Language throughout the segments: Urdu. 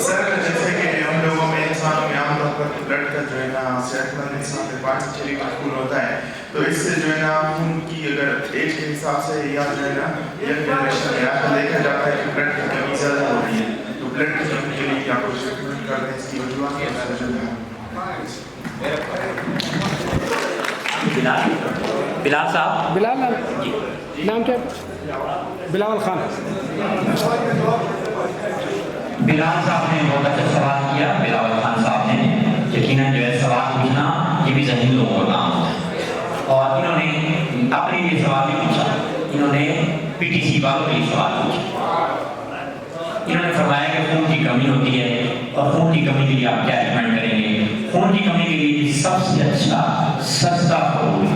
سر جیسے کہ ہم لوگوں میں انسانوں میں عام طور پر بلڈ کا جو ہے نا صحت مند انسان کے پاس چلی مقبول ہوتا ہے، تو اس سے جو ہے نا خون کی اگر ایج کے حساب سے یا جو ہے نا یہ دیکھا جاتا ہے کہ بلڈ کی کمی زیادہ ہو رہی ہے، تو بلڈ کی کمی کے لیے آپ کچھ ریکمینڈ کر رہے ہیں، اس کی وجوہات کیا ہے؟ بلال صاحب، بلال نام کیا؟ بلال خان. بلال صاحب نے بہت اچھا سوال کیا. بلال خان صاحب نے یقیناً جو ہے سوال پوچھنا یہ بھی ذہین لوگوں کا کام ہوتا ہے، اور انہوں نے اپنے لیے سوال بھی پوچھا. انہوں نے پی ٹی سی والوں کے لیے سوال پوچھا. انہوں نے فرمایا کہ خون کی کمی ہوتی ہے، اور خون کی کمی کے لیے آپ کیا ریکمینڈ کریں گے؟ خون کی کمی کے لیے سب سے اچھا سستا پھول،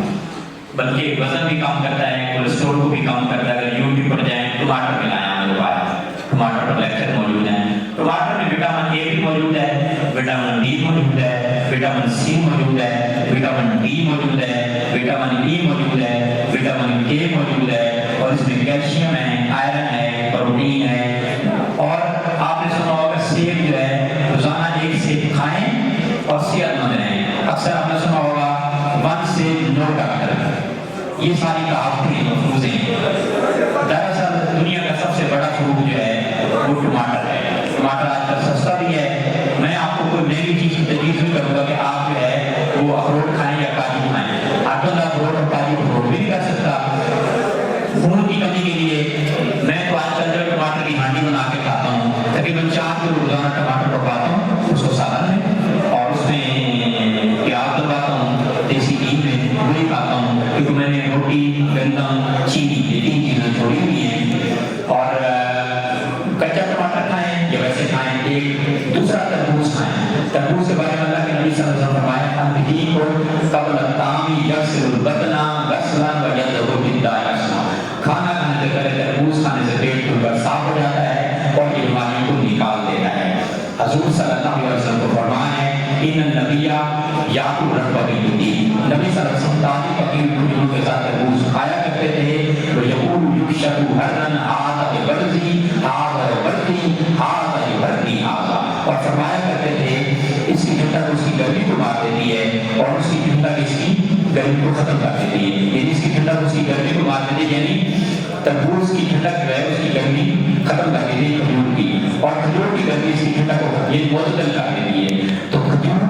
بلکہ وزن بھی کم کرتا ہے، کولیسٹرول کو بھی کم کرتا ہے. اگر یوٹیوب پر جائیں ٹماٹر ملایا میرے پاس، ٹماٹر پر لیکچر موجود ہیں. ٹماٹر میں وٹامن اے بھی موجود ہے، وٹامن ڈی موجود ہے، وٹامن سی موجود ہے، وٹامن ڈی موجود ہے، وٹامن ای موجود ہے، وٹامن کے موجود ہے، اور اس میں کیلشیم ہے، آئرن ہے، پروٹین ہے. اور آپ نے سنا ہوگا سیب جو ہے روزانہ ایک سیب کھائیں اور صحت مند رہیں. اکثر آپ نے سنا ہوگا 1 سیب نو ڈاکٹر. یہ ساری کہاوتیں محفوظ ہیں. دراصل دنیا کا سب سے بڑا فروٹ جو ہے وہ ٹماٹر ہے. ٹماٹر آج کل سستا بھی ہے. میں آپ کو کوئی نئی چیز کی تجویز بھی کروں گا کہ آپ جو ہے وہ اخروٹ کھائیں یا کاجو کھائیں. آپ کو اخروٹ اور کاجو اخروٹ بھی نہیں کر سکتا. خون کی کمی کے لیے میں تو آج کل جو ٹماٹر کی ہانڈی بنا کے کھاتا ہوں، تقریباً 4 کلو روزانہ ٹماٹر پکاتا ہوں، اس کو سالن میں اور اس میں پیاز ڈلواتا ہوں، دیسی گھی میں وہی کھاتا ہوں، کیونکہ میں نے روٹی، گندم، چینی یہ 3 چیزیں چھوڑی ہوئی ہیں. اور کچا ٹماٹر کھائیں یا ویسے کھائیں. ایک دوسرا تربوز کھائیں. تربوز کے بارے میں اللہ کے نبی صلی اللہ علیہ وسلم فرمایا انبی کو قبل الطعام یغسل البطن غسلا ویذهب بالداء اسما. کھانا کھانے سے پہلے تربوز کھانے سے پیٹ کھل کر صاف ہو جاتا ہے اور بیماریوں کو نکال دیتا ہے. حضور صلی اللہ علیہ وسلم کو فرمایا ہے ان النبی یاکل رب بالدین. نبی صلی اللہ علیہ وسلم تازی پکی روٹیوں کے ساتھ تربوز کھایا کرتے تھے. وہ یقول یشرب ہرن هذا ببرزی هذا ببرزی هذا ببرزی هذا. اور فرمایا کرتے تھے اس کی ٹھنڈک اس کی گرمی کو مار دیتی ہے اور اس کی ٹھنڈک اس کی گرمی کو ختم کر دیتی ہے. یعنی اس کی ٹھنڈک اس کی گرمی کو مار دیتی ہے، یعنی تربوز کی ٹھنڈک جو ہے اس کی گرمی ختم کر دیتی ہے کھجور کی، اور کھجور کی گرمی اس کی ٹھنڈک کو یہ معتدل کر دیتی ہے. تو کھجور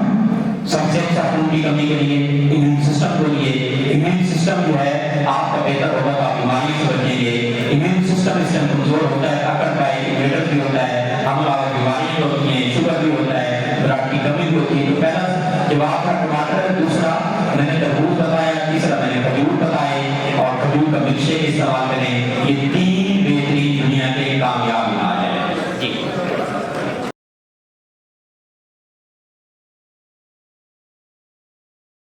سب سے اچھا خون کی کمی کے لیے، امیون سسٹم کے لیے. امیون سسٹم جو ہے آپ کا بہتر ہوگا تو آپ بیماری سے بچیں گے. امیون سسٹم اس سے کمزور ہوتا ہے، اکڑ کا انویٹر بھی ہوتا ہے، ہم آپ بیماری ہوتی ہیں، شوگر بھی ہوتا ہے، بلڈ کی کمی بھی ہوتی ہے. تو پہلا جواب کا ٹماٹر ہے، دوسرا میں نے تربوز بتایا، تیسرا میں نے کھجور بتائے، اور کھجور کا ملک شیک استعمال کریں. یہ 3